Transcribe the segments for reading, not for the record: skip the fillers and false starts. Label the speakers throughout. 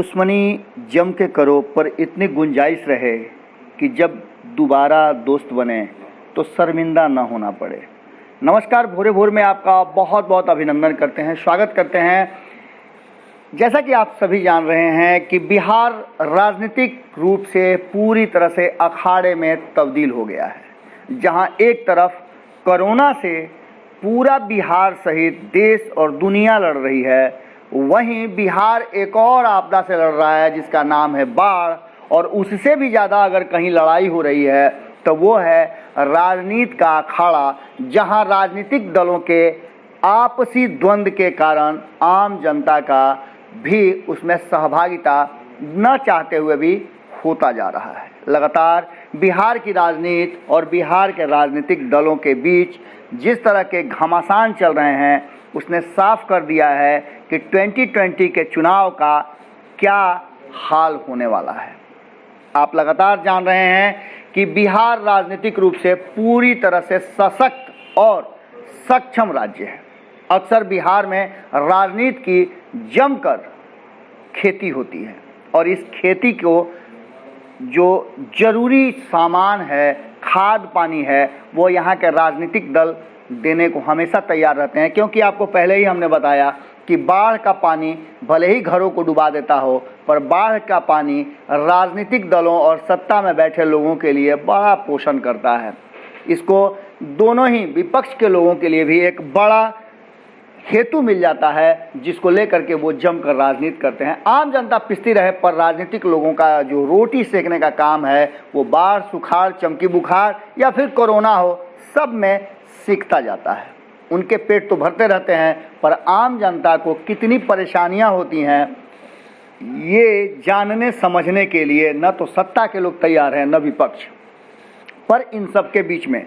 Speaker 1: दुश्मनी जम के करो पर इतनी गुंजाइश रहे कि जब दोबारा दोस्त बने तो शर्मिंदा न होना पड़े। नमस्कार, भोरे भोर में आपका बहुत बहुत अभिनंदन करते हैं, स्वागत करते हैं। जैसा कि आप सभी जान रहे हैं कि बिहार राजनीतिक रूप से पूरी तरह से अखाड़े में तब्दील हो गया है, जहां एक तरफ कोरोना से पूरा बिहार सहित देश और दुनिया लड़ रही है, वहीं बिहार एक और आपदा से लड़ रहा है जिसका नाम है बाढ़। और उससे भी ज़्यादा अगर कहीं लड़ाई हो रही है तो वो है राजनीति का अखाड़ा, जहां राजनीतिक दलों के आपसी द्वंद्व के कारण आम जनता का भी उसमें सहभागिता न चाहते हुए भी होता जा रहा है। लगातार बिहार की राजनीति और बिहार के राजनीतिक दलों के बीच जिस तरह के घमासान चल रहे हैं, उसने साफ कर दिया है कि 2020 के चुनाव का क्या हाल होने वाला है। आप लगातार जान रहे हैं कि बिहार राजनीतिक रूप से पूरी तरह से सशक्त और सक्षम राज्य है। अक्सर बिहार में राजनीति की जमकर खेती होती है और इस खेती को जो जरूरी सामान है, खाद पानी है, वो यहाँ के राजनीतिक दल देने को हमेशा तैयार रहते हैं, क्योंकि आपको पहले ही हमने बताया कि बाढ़ का पानी भले ही घरों को डुबा देता हो, पर बाढ़ का पानी राजनीतिक दलों और सत्ता में बैठे लोगों के लिए बड़ा पोषण करता है। इसको दोनों ही विपक्ष के लोगों के लिए भी एक बड़ा हेतु मिल जाता है, जिसको लेकर के वो जमकर राजनीति करते हैं। आम जनता पिसती रहे, पर राजनीतिक लोगों का जो रोटी सेकने का काम है वो बाढ़, सुखाड़, चमकी बुखार या फिर कोरोना हो, सब में सीखता जाता है। उनके पेट तो भरते रहते हैं, पर आम जनता को कितनी परेशानियां होती हैं ये जानने समझने के लिए न तो सत्ता के लोग तैयार हैं, न विपक्ष। पर इन सब के बीच में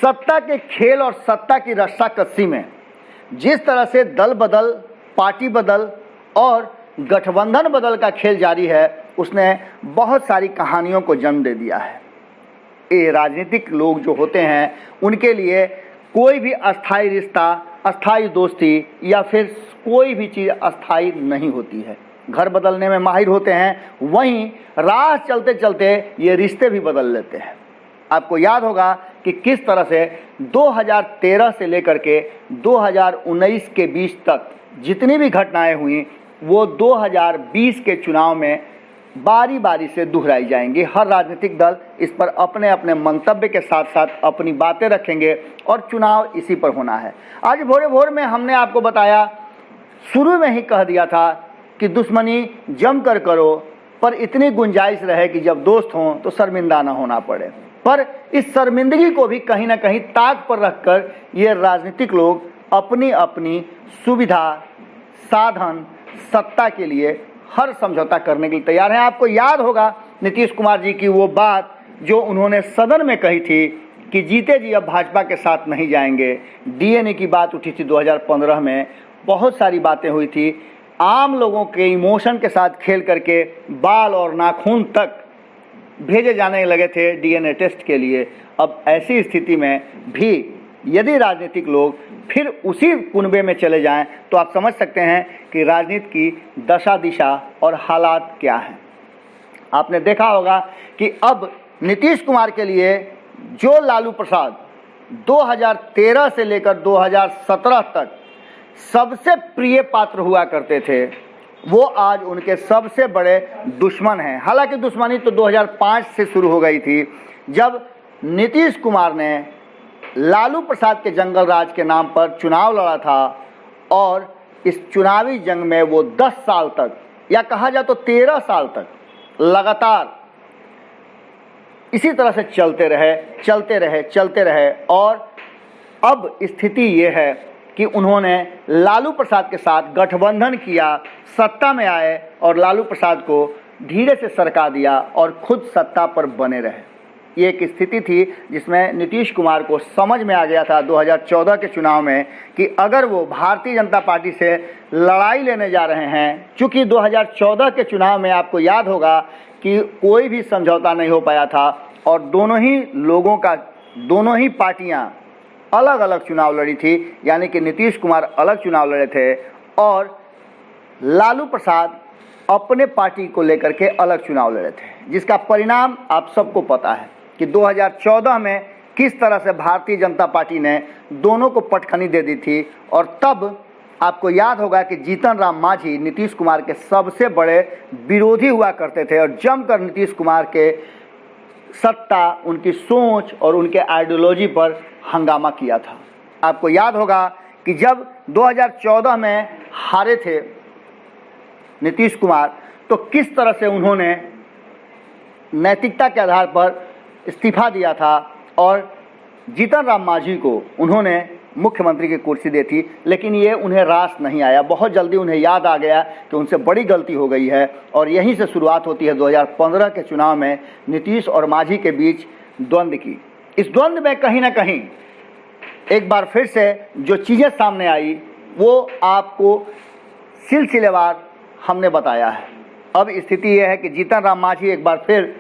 Speaker 1: सत्ता के खेल और सत्ता की रस्साकसी में जिस तरह से दल बदल, पार्टी बदल और गठबंधन बदल का खेल जारी है, उसने बहुत सारी कहानियों को जन्म दे दिया है। ये राजनीतिक लोग जो होते हैं, उनके लिए कोई भी अस्थाई रिश्ता, अस्थाई दोस्ती या फिर कोई भी चीज़ अस्थाई नहीं होती है। घर बदलने में माहिर होते हैं, वहीं राह चलते चलते ये रिश्ते भी बदल लेते हैं। आपको याद होगा कि किस तरह से 2013 से लेकर के 2019 के बीच तक जितनी भी घटनाएं हुई, वो 2020 के चुनाव में बारी बारी से दोहराई जाएंगी। हर राजनीतिक दल इस पर अपने अपने मंतव्य के साथ साथ अपनी बातें रखेंगे और चुनाव इसी पर होना है। आज भोरे भोर में हमने आपको बताया, शुरू में ही कह दिया था कि दुश्मनी जम कर करो, पर इतनी गुंजाइश रहे कि जब दोस्त हों तो शर्मिंदा ना होना पड़े। पर इस शर्मिंदगी को भी कहीं ना कहीं ताक पर रखकर ये राजनीतिक लोग अपनी अपनी सुविधा, साधन, सत्ता के लिए हर समझौता करने के लिए तैयार हैं। आपको याद होगा नीतीश कुमार जी की वो बात जो उन्होंने सदन में कही थी कि जीते जी अब भाजपा के साथ नहीं जाएंगे। डीएनए की बात उठी थी 2015 में, बहुत सारी बातें हुई थी। आम लोगों के इमोशन के साथ खेल करके बाल और नाखून तक भेजे जाने लगे थे डीएनए टेस्ट के लिए। अब ऐसी स्थिति में भी यदि राजनीतिक लोग फिर उसी कुनबे में चले जाएं, तो आप समझ सकते हैं कि राजनीति की दशा दिशा और हालात क्या हैं। आपने देखा होगा कि अब नीतीश कुमार के लिए जो लालू प्रसाद 2013 से लेकर 2017 तक सबसे प्रिय पात्र हुआ करते थे, वो आज उनके सबसे बड़े दुश्मन हैं। हालांकि दुश्मनी तो 2005 से शुरू हो गई थी, जब नीतीश कुमार ने लालू प्रसाद के जंगल राज के नाम पर चुनाव लड़ा था और इस चुनावी जंग में वो 10 साल तक, या कहा जाए तो 13 साल तक लगातार इसी तरह से चलते रहे। और अब स्थिति ये है कि उन्होंने लालू प्रसाद के साथ गठबंधन किया, सत्ता में आए और लालू प्रसाद को धीरे से सरका दिया और खुद सत्ता पर बने रहे। ये एक स्थिति थी जिसमें नीतीश कुमार को समझ में आ गया था 2014 के चुनाव में कि अगर वो भारतीय जनता पार्टी से लड़ाई लेने जा रहे हैं, चूँकि 2014 के चुनाव में आपको याद होगा कि कोई भी समझौता नहीं हो पाया था और दोनों ही पार्टियां अलग अलग चुनाव लड़ी थी। यानी कि नीतीश कुमार अलग चुनाव लड़े थे और लालू प्रसाद अपने पार्टी को लेकर के अलग चुनाव लड़े थे, जिसका परिणाम आप सबको पता है कि 2014 में किस तरह से भारतीय जनता पार्टी ने दोनों को पटखनी दे दी थी। और तब आपको याद होगा कि जीतन राम मांझी नीतीश कुमार के सबसे बड़े विरोधी हुआ करते थे और जमकर नीतीश कुमार के सत्ता, उनकी सोच और उनके आइडियोलॉजी पर हंगामा किया था। आपको याद होगा कि जब 2014 में हारे थे नीतीश कुमार, तो किस तरह से उन्होंने नैतिकता के आधार पर इस्तीफा दिया था और जीतन राम मांझी को उन्होंने मुख्यमंत्री की कुर्सी दी थी। लेकिन ये उन्हें रास नहीं आया, बहुत जल्दी उन्हें याद आ गया कि उनसे बड़ी गलती हो गई है और यहीं से शुरुआत होती है 2015 के चुनाव में नीतीश और मांझी के बीच द्वंद्व की। इस द्वंद्व में कहीं ना कहीं एक बार फिर से जो चीज़ें सामने आई वो आपको सिलसिलेवार हमने बताया है। अब स्थिति यह है कि जीतन राम मांझी एक बार फिर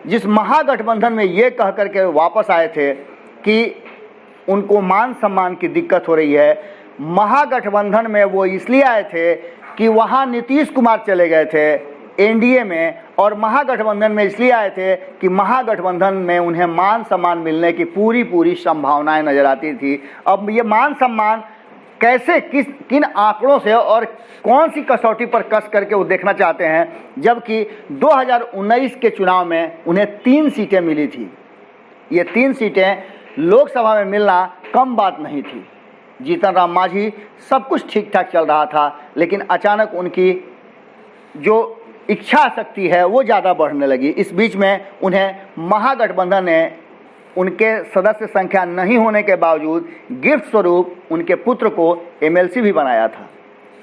Speaker 1: जिस महागठबंधन में ये कह करके वापस आए थे कि उनको मान सम्मान की दिक्कत हो रही है, महागठबंधन में वो इसलिए आए थे कि वहाँ नीतीश कुमार चले गए थे एनडीए में, और महागठबंधन में इसलिए आए थे कि महागठबंधन में उन्हें मान सम्मान मिलने की पूरी संभावनाएं नजर आती थी। अब ये मान सम्मान कैसे, किन आंकड़ों से और कौन सी कसौटी पर कस करके वो देखना चाहते हैं, जबकि 2019 के चुनाव में उन्हें 3 सीटें मिली थी। ये 3 सीटें लोकसभा में मिलना कम बात नहीं थी। जीतन राम मांझी सब कुछ ठीक ठाक चल रहा था, लेकिन अचानक उनकी जो इच्छा शक्ति है वो ज़्यादा बढ़ने लगी। इस बीच में उन्हें महागठबंधन ने उनके सदस्य संख्या नहीं होने के बावजूद गिफ्ट स्वरूप उनके पुत्र को एमएलसी भी बनाया था।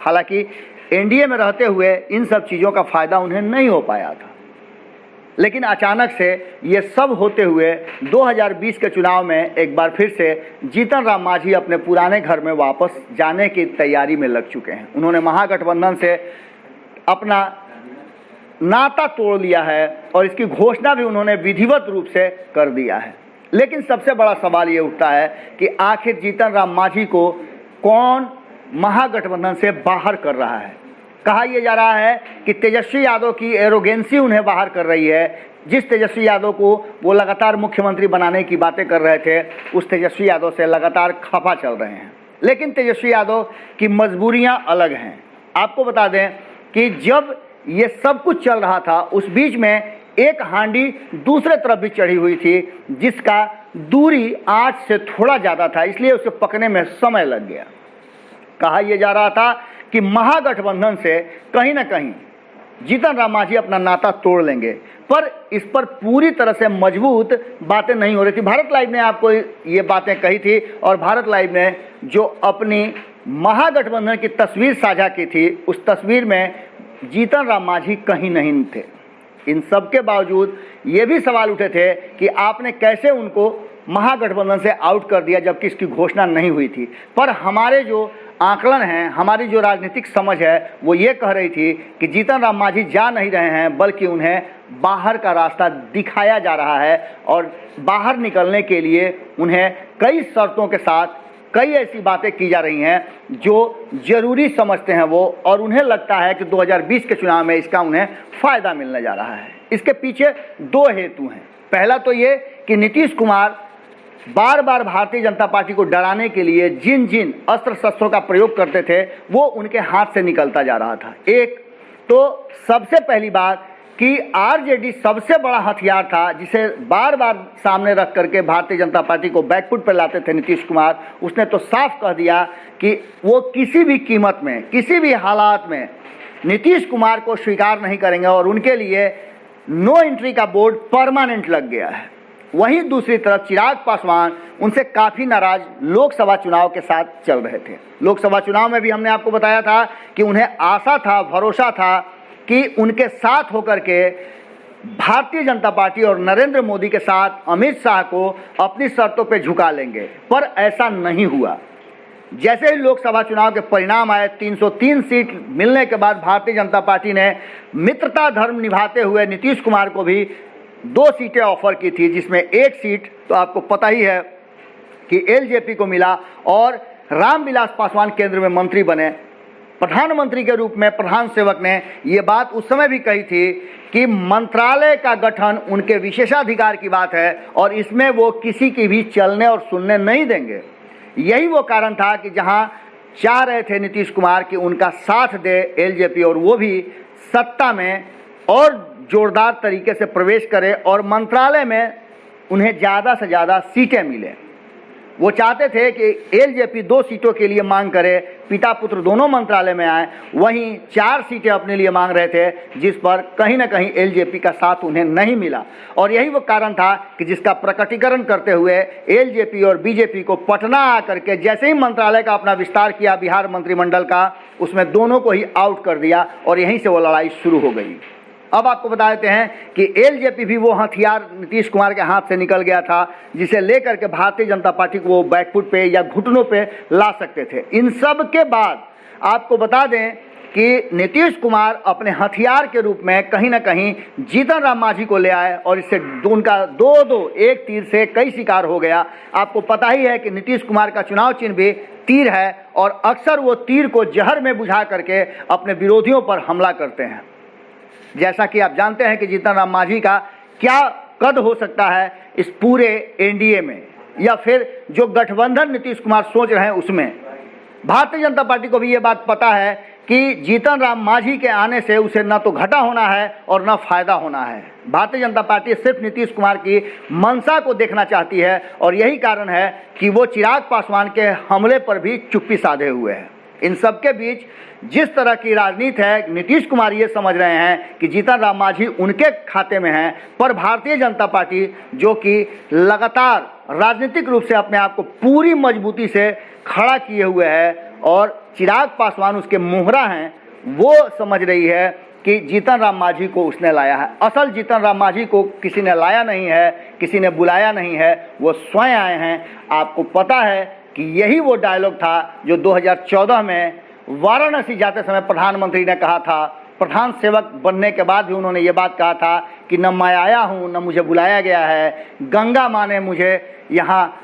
Speaker 1: हालांकि एनडीए में रहते हुए इन सब चीज़ों का फ़ायदा उन्हें नहीं हो पाया था, लेकिन अचानक से ये सब होते हुए 2020 के चुनाव में एक बार फिर से जीतन राम मांझी अपने पुराने घर में वापस जाने की तैयारी में लग चुके हैं। उन्होंने महागठबंधन से अपना नाता तोड़ लिया है और इसकी घोषणा भी उन्होंने विधिवत रूप से कर दिया है। लेकिन सबसे बड़ा सवाल ये उठता है कि आखिर जीतन राम मांझी को कौन महागठबंधन से बाहर कर रहा है। कहा यह जा रहा है कि तेजस्वी यादव की एरोगेंसी उन्हें बाहर कर रही है। जिस तेजस्वी यादव को वो लगातार मुख्यमंत्री बनाने की बातें कर रहे थे, उस तेजस्वी यादव से लगातार खफा चल रहे हैं। लेकिन तेजस्वी यादव की मजबूरियां अलग हैं। आपको बता दें कि जब ये सब कुछ चल रहा था, उस बीच में एक हांडी दूसरे तरफ भी चढ़ी हुई थी, जिसका दूरी आँच से थोड़ा ज़्यादा था, इसलिए उसे पकने में समय लग गया। कहा यह जा रहा था कि महागठबंधन से कहीं ना कहीं जीतन राम मांझी अपना नाता तोड़ लेंगे, पर इस पर पूरी तरह से मजबूत बातें नहीं हो रही थी। भारत लाइव ने आपको ये बातें कही थी और भारत लाइव ने जो अपनी महागठबंधन की तस्वीर साझा की थी, उस तस्वीर में जीतन राम मांझी कहीं नहीं थे। इन सब के बावजूद ये भी सवाल उठे थे कि आपने कैसे उनको महागठबंधन से आउट कर दिया जबकि इसकी घोषणा नहीं हुई थी। पर हमारे जो आकलन हैं, हमारी जो राजनीतिक समझ है, वो ये कह रही थी कि जीतन राम मांझी जा नहीं रहे हैं, बल्कि उन्हें बाहर का रास्ता दिखाया जा रहा है और बाहर निकलने के लिए उन्हें कई शर्तों के साथ कई ऐसी बातें की जा रही हैं जो ज़रूरी समझते हैं वो, और उन्हें लगता है कि 2020 के चुनाव में इसका उन्हें फ़ायदा मिलने जा रहा है। इसके पीछे 2 हेतु हैं। पहला तो ये कि नीतीश कुमार बार बार भारतीय जनता पार्टी को डराने के लिए जिन जिन अस्त्र शस्त्रों का प्रयोग करते थे, वो उनके हाथ से निकलता जा रहा था। एक तो सबसे पहली बात कि आरजेडी सबसे बड़ा हथियार था, जिसे बार बार सामने रख करके भारतीय जनता पार्टी को बैकफुट पर लाते थे नीतीश कुमार। उसने तो साफ कह दिया कि वो किसी भी कीमत में, किसी भी हालात में नीतीश कुमार को स्वीकार नहीं करेंगे और उनके लिए नो एंट्री का बोर्ड परमानेंट लग गया है। वहीं दूसरी तरफ चिराग पासवान उनसे काफ़ी नाराज लोकसभा चुनाव के साथ चल रहे थे। लोकसभा चुनाव में भी हमने आपको बताया था कि उन्हें आशा था, भरोसा था कि उनके साथ होकर के भारतीय जनता पार्टी और नरेंद्र मोदी के साथ अमित शाह को अपनी शर्तों पे झुका लेंगे, पर ऐसा नहीं हुआ। जैसे ही लोकसभा चुनाव के परिणाम आए, 303 सीट मिलने के बाद भारतीय जनता पार्टी ने मित्रता धर्म निभाते हुए नीतीश कुमार को भी 2 सीटें ऑफर की थी, जिसमें एक सीट तो आपको पता ही है कि एलजेपी को मिला और रामविलास पासवान केंद्र में मंत्री बने। प्रधानमंत्री के रूप में प्रधान सेवक ने ये बात उस समय भी कही थी कि मंत्रालय का गठन उनके विशेषाधिकार की बात है और इसमें वो किसी की भी चलने और सुनने नहीं देंगे। यही वो कारण था कि जहां चाह रहे थे नीतीश कुमार कि उनका साथ दे एलजेपी और वो भी सत्ता में और जोरदार तरीके से प्रवेश करे और मंत्रालय में उन्हें ज़्यादा से ज़्यादा सीटें मिलें। वो चाहते थे कि एलजेपी 2 सीटों के लिए मांग करे, पिता पुत्र दोनों मंत्रालय में आए, वहीं 4 सीटें अपने लिए मांग रहे थे, जिस पर कहीं ना कहीं एलजेपी का साथ उन्हें नहीं मिला। और यही वो कारण था कि जिसका प्रकटीकरण करते हुए एलजेपी और बीजेपी को पटना आकर के जैसे ही मंत्रालय का अपना विस्तार किया बिहार मंत्रिमंडल का, उसमें दोनों को ही आउट कर दिया और यहीं से वो लड़ाई शुरू हो गई। अब आपको बता देते हैं कि एलजेपी भी वो हथियार नीतीश कुमार के हाथ से निकल गया था जिसे लेकर के भारतीय जनता पार्टी को वो बैकफुट पे या घुटनों पे ला सकते थे। इन सब के बाद आपको बता दें कि नीतीश कुमार अपने हथियार के रूप में कहीं ना कहीं जीतन राम मांझी को ले आए और इससे उनका एक तीर से कई शिकार हो गया। आपको पता ही है कि नीतीश कुमार का चुनाव चिन्ह भी तीर है और अक्सर वो तीर को जहर में बुझा करके अपने विरोधियों पर हमला करते हैं। जैसा कि आप जानते हैं कि जीतन राम मांझी का क्या कद हो सकता है इस पूरे एनडीए में या फिर जो गठबंधन नीतीश कुमार सोच रहे हैं उसमें। भारतीय जनता पार्टी को भी ये बात पता है कि जीतन राम मांझी के आने से उसे न तो घाटा होना है और न फायदा होना है। भारतीय जनता पार्टी सिर्फ नीतीश कुमार की मंशा को देखना चाहती है और यही कारण है कि वो चिराग पासवान के हमले पर भी चुप्पी साधे हुए है। इन सब के बीच जिस तरह की राजनीति है, नीतीश कुमार ये समझ रहे हैं कि जीतन राम मांझी उनके खाते में है, पर भारतीय जनता पार्टी जो कि लगातार राजनीतिक रूप से अपने आप को पूरी मजबूती से खड़ा किए हुए है और चिराग पासवान उसके मोहरा हैं, वो समझ रही है कि जीतन राम मांझी को उसने लाया है। असल जीतन राम मांझी को किसी ने लाया नहीं है, किसी ने बुलाया नहीं है, वो स्वयं आए हैं। आपको पता है कि यही वो डायलॉग था जो 2014 में वाराणसी जाते समय प्रधानमंत्री ने कहा था। प्रधान सेवक बनने के बाद भी उन्होंने ये बात कहा था कि न मैं आया हूँ न मुझे बुलाया गया है, गंगा माँ ने मुझे यहाँ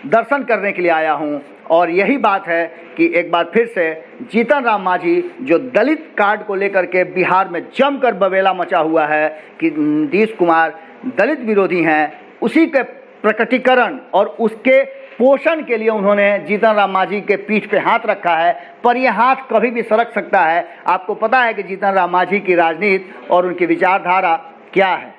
Speaker 1: दर्शन करने के लिए आया हूँ। और यही बात है कि एक बार फिर से जीतन राम मांझी जो दलित कार्ड को लेकर के बिहार में जमकर बवेला मचा हुआ है कि नीतीश कुमार दलित विरोधी हैं, उसी के प्रकटीकरण और उसके पोषण के लिए उन्होंने जीतन राम मांझी के पीठ पे हाथ रखा है। पर यह हाथ कभी भी सरक सकता है। आपको पता है कि जीतन राम मांझी की राजनीति और उनकी विचारधारा क्या है।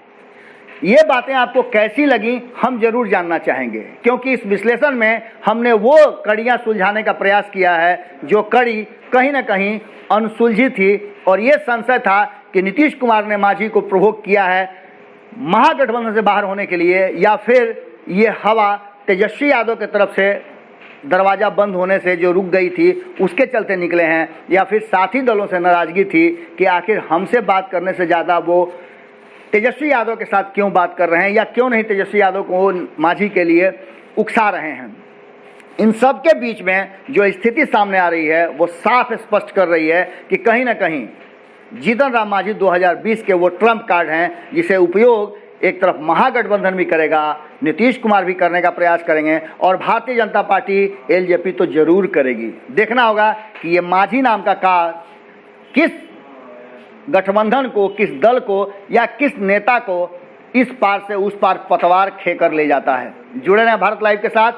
Speaker 1: ये बातें आपको कैसी लगी हम जरूर जानना चाहेंगे, क्योंकि इस विश्लेषण में हमने वो कड़ियाँ सुलझाने का प्रयास किया है जो कड़ी कहीं ना कहीं अनसुलझी थी और ये संशय था कि नीतीश कुमार ने मांझी को प्रोवोक किया है महागठबंधन से बाहर होने के लिए, या फिर ये हवा तेजस्वी यादव की तरफ से दरवाज़ा बंद होने से जो रुक गई थी उसके चलते निकले हैं, या फिर साथी दलों से नाराज़गी थी कि आखिर हमसे बात करने से ज़्यादा वो तेजस्वी यादव के साथ क्यों बात कर रहे हैं या क्यों नहीं तेजस्वी यादव को मांझी के लिए उकसा रहे हैं। इन सब के बीच में जो स्थिति सामने आ रही है वो साफ स्पष्ट कर रही है कि कहीं ना कहीं जीतन राम मांझी 2020 के वो ट्रम्प कार्ड हैं जिसे उपयोग एक तरफ महागठबंधन भी करेगा, नीतीश कुमार भी करने का प्रयास करेंगे और भारतीय जनता पार्टी एलजेपी तो जरूर करेगी। देखना होगा कि ये मांझी नाम का कार्ड किस गठबंधन को, किस दल को या किस नेता को इस पार से उस पार पतवार खेकर ले जाता है। जुड़े रहें भारत लाइव के साथ।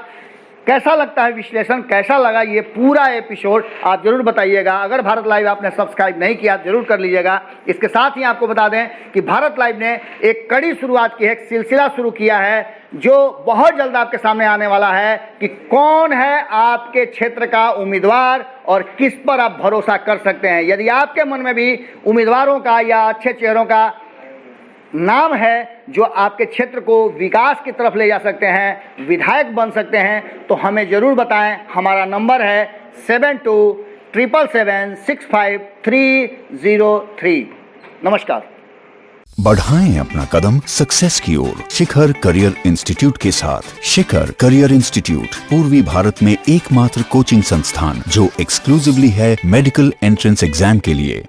Speaker 1: कैसा लगता है विश्लेषण, कैसा लगा ये पूरा एपिसोड, आप जरूर बताइएगा। अगर भारत लाइव आपने सब्सक्राइब नहीं किया जरूर कर लीजिएगा। इसके साथ ही आपको बता दें कि भारत लाइव ने एक कड़ी शुरुआत की है, एक सिलसिला शुरू किया है जो बहुत जल्द आपके सामने आने वाला है कि कौन है आपके क्षेत्र का उम्मीदवार और किस पर आप भरोसा कर सकते हैं। यदि आपके मन में भी उम्मीदवारों का या अच्छे चेहरों का नाम है जो आपके क्षेत्र को विकास की तरफ ले जा सकते हैं, विधायक बन सकते हैं, तो हमें ज़रूर बताएं। हमारा नंबर है 7277765303। नमस्कार।
Speaker 2: बढ़ाएं अपना कदम सक्सेस की ओर शिखर करियर इंस्टीट्यूट के साथ। शिखर करियर इंस्टीट्यूट पूर्वी भारत में एकमात्र कोचिंग संस्थान जो एक्सक्लूसिवली है मेडिकल एंट्रेंस एग्जाम के लिए।